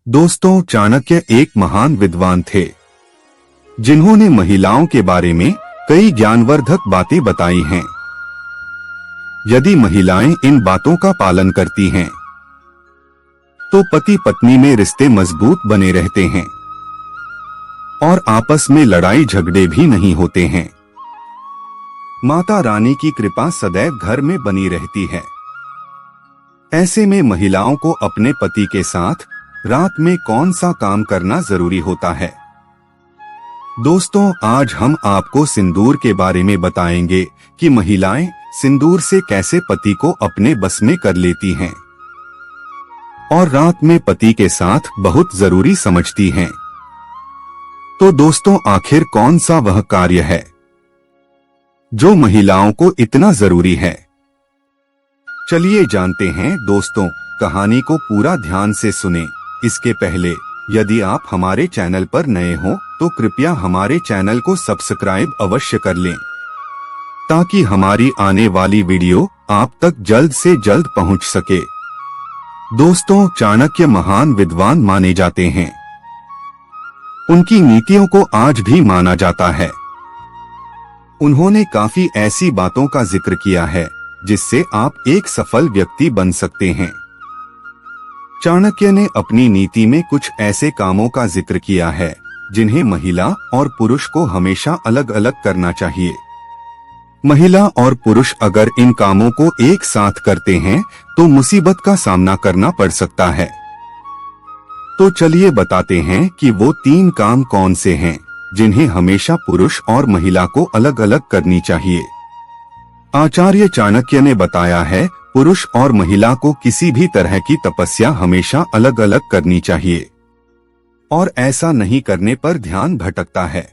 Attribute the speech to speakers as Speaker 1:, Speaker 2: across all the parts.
Speaker 1: दोस्तों, चाणक्य एक महान विद्वान थे जिन्होंने महिलाओं के बारे में कई ज्ञानवर्धक बातें बताई हैं। यदि महिलाएं इन बातों का पालन करती हैं, तो पति पत्नी में रिश्ते मजबूत बने रहते हैं और आपस में लड़ाई झगड़े भी नहीं होते हैं। माता रानी की कृपा सदैव घर में बनी रहती है। ऐसे में महिलाओं को अपने पति के साथ रात में कौन सा काम करना जरूरी होता है। दोस्तों, आज हम आपको सिंदूर के बारे में बताएंगे कि महिलाएं सिंदूर से कैसे पति को अपने बस में कर लेती हैं और रात में पति के साथ बहुत जरूरी समझती हैं। तो दोस्तों, आखिर कौन सा वह कार्य है जो महिलाओं को इतना जरूरी है? चलिए जानते हैं। दोस्तों, कहानी को पूरा ध्यान से सुनें। इसके पहले यदि आप हमारे चैनल पर नए हो तो कृपया हमारे चैनल को सब्सक्राइब अवश्य कर लें, ताकि हमारी आने वाली वीडियो आप तक जल्द से जल्द पहुंच सके। दोस्तों, चाणक्य महान विद्वान माने जाते हैं। उनकी नीतियों को आज भी माना जाता है। उन्होंने काफी ऐसी बातों का जिक्र किया है जिससे आप एक सफल व्यक्ति बन सकते हैं। चाणक्य ने अपनी नीति में कुछ ऐसे कामों का जिक्र किया है जिन्हें महिला और पुरुष को हमेशा अलग अलग करना चाहिए। महिला और पुरुष अगर इन कामों को एक साथ करते हैं तो मुसीबत का सामना करना पड़ सकता है। तो चलिए बताते हैं कि वो 3 काम कौन से हैं जिन्हें हमेशा पुरुष और महिला को अलग अलग करनी चाहिए। आचार्य चाणक्य ने बताया है, पुरुष और महिला को किसी भी तरह की तपस्या हमेशा अलग अलग करनी चाहिए और ऐसा नहीं करने पर ध्यान भटकता है।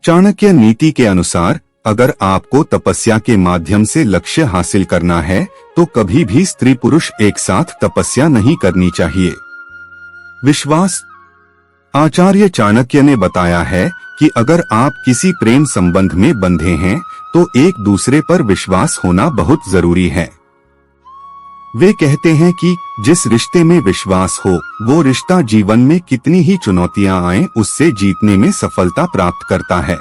Speaker 1: चाणक्य नीति के अनुसार अगर आपको तपस्या के माध्यम से लक्ष्य हासिल करना है तो कभी भी स्त्री पुरुष एक साथ तपस्या नहीं करनी चाहिए। विश्वास। आचार्य चाणक्य ने बताया है कि अगर आप किसी प्रेम संबंध में बंधे हैं तो एक दूसरे पर विश्वास होना बहुत जरूरी है। वे कहते हैं कि जिस रिश्ते में विश्वास हो वो रिश्ता जीवन में कितनी ही चुनौतियां आएं उससे जीतने में सफलता प्राप्त करता है।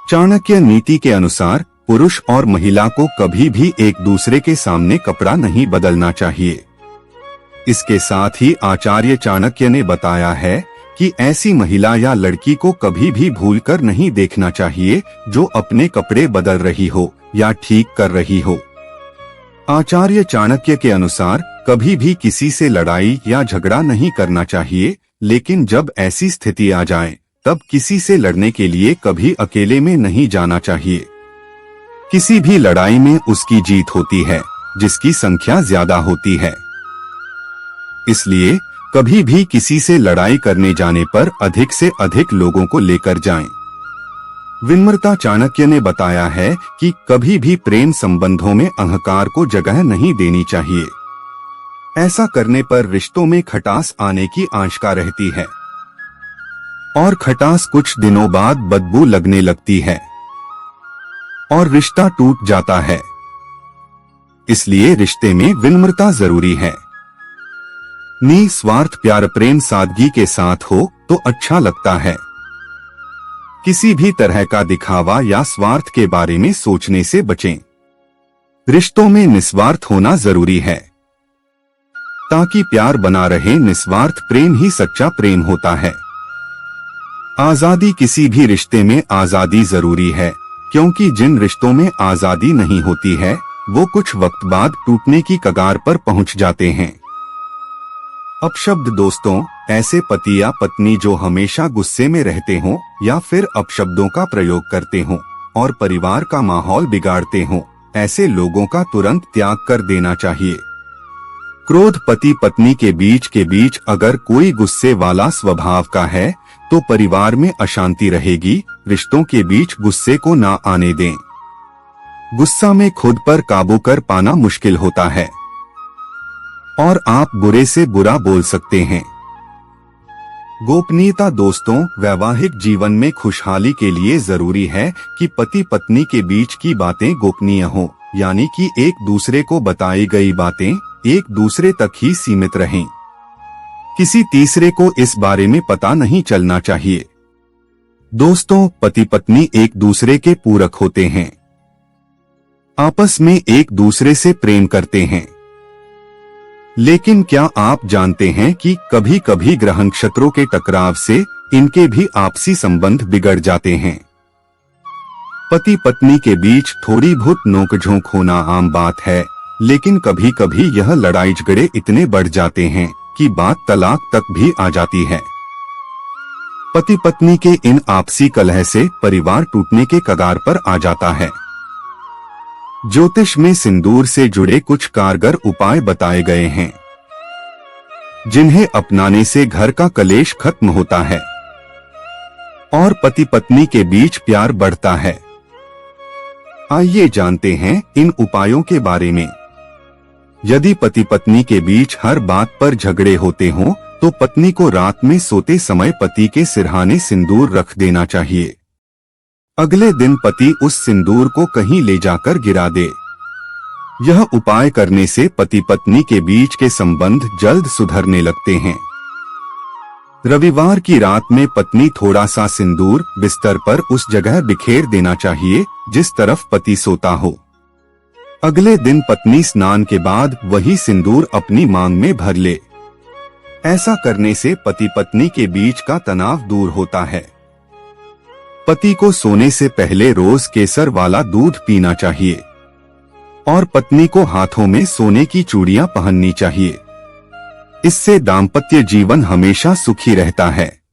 Speaker 1: चाणक्य नीति के अनुसार पुरुष और महिला को कभी भी एक दूसरे के सामने कपड़ा नहीं बदलना चाहिए। इसके साथ ही आचार्य चाणक्य ने बताया है कि ऐसी महिला या लड़की को कभी भी भूलकर नहीं देखना चाहिए जो अपने कपड़े बदल रही हो या ठीक कर रही हो। आचार्य चाणक्य के अनुसार कभी भी किसी से लड़ाई या झगड़ा नहीं करना चाहिए, लेकिन जब ऐसी स्थिति आ जाए तब किसी से लड़ने के लिए कभी अकेले में नहीं जाना चाहिए। किसी भी लड़ाई में उसकी जीत होती है जिसकी संख्या ज्यादा होती है। इसलिए कभी भी किसी से लड़ाई करने जाने पर अधिक से अधिक लोगों को लेकर जाएं। विनम्रता। चाणक्य ने बताया है कि कभी भी प्रेम संबंधों में अहंकार को जगह नहीं देनी चाहिए। ऐसा करने पर रिश्तों में खटास आने की आशंका रहती है और खटास कुछ दिनों बाद बदबू लगने लगती है और रिश्ता टूट जाता है। इसलिए रिश्ते में विनम्रता जरूरी है। निस्वार्थ प्यार प्रेम सादगी के साथ हो तो अच्छा लगता है। किसी भी तरह का दिखावा या स्वार्थ के बारे में सोचने से बचें। रिश्तों में निस्वार्थ होना जरूरी है ताकि प्यार बना रहे। निस्वार्थ प्रेम ही सच्चा प्रेम होता है। आजादी। किसी भी रिश्ते में आजादी जरूरी है, क्योंकि जिन रिश्तों में आजादी नहीं होती है वो कुछ वक्त बाद टूटने की कगार पर पहुंच जाते हैं। अपशब्द। दोस्तों, ऐसे पति या पत्नी जो हमेशा गुस्से में रहते हों या फिर अपशब्दों का प्रयोग करते हों और परिवार का माहौल बिगाड़ते हों, ऐसे लोगों का तुरंत त्याग कर देना चाहिए। क्रोध। पति पत्नी के बीच अगर कोई गुस्से वाला स्वभाव का है तो परिवार में अशांति रहेगी। रिश्तों के बीच गुस्से को ना आने दें। गुस्सा में खुद पर काबू कर पाना मुश्किल होता है और आप बुरे से बुरा बोल सकते हैं। गोपनीयता। दोस्तों, वैवाहिक जीवन में खुशहाली के लिए जरूरी है कि पति पत्नी के बीच की बातें गोपनीय हों, यानी कि एक दूसरे को बताई गई बातें एक दूसरे तक ही सीमित रहें। किसी तीसरे को इस बारे में पता नहीं चलना चाहिए। दोस्तों, पति पत्नी एक दूसरे के पूरक होते हैं, आपस में एक दूसरे से प्रेम करते हैं। लेकिन क्या आप जानते हैं कि कभी कभी ग्रह नक्षत्रों के टकराव से इनके भी आपसी संबंध बिगड़ जाते हैं। पति पत्नी के बीच थोड़ी बहुत नोकझोंक होना आम बात है, लेकिन कभी कभी यह लड़ाई झगड़े इतने बढ़ जाते हैं कि बात तलाक तक भी आ जाती है। पति पत्नी के इन आपसी कलह से परिवार टूटने के कगार पर आ जाता है। ज्योतिष में सिंदूर से जुड़े कुछ कारगर उपाय बताए गए हैं, जिन्हें अपनाने से घर का कलेश खत्म होता है और पति पत्नी के बीच प्यार बढ़ता है। आइए जानते हैं इन उपायों के बारे में। यदि पति पत्नी के बीच हर बात पर झगड़े होते हों, तो पत्नी को रात में सोते समय पति के सिरहाने सिंदूर रख देना चाहिए। अगले दिन पति उस सिंदूर को कहीं ले जाकर गिरा दे। यह उपाय करने से पति पत्नी के बीच के संबंध जल्द सुधरने लगते हैं। रविवार की रात में पत्नी थोड़ा सा सिंदूर बिस्तर पर उस जगह बिखेर देना चाहिए जिस तरफ पति सोता हो। अगले दिन पत्नी स्नान के बाद वही सिंदूर अपनी मांग में भर ले। ऐसा करने से पति पत्नी के बीच का तनाव दूर होता है। पति को सोने से पहले रोज केसर वाला दूध पीना चाहिए और पत्नी को हाथों में सोने की चूड़ियां पहननी चाहिए। इससे दाम्पत्य जीवन हमेशा सुखी रहता है।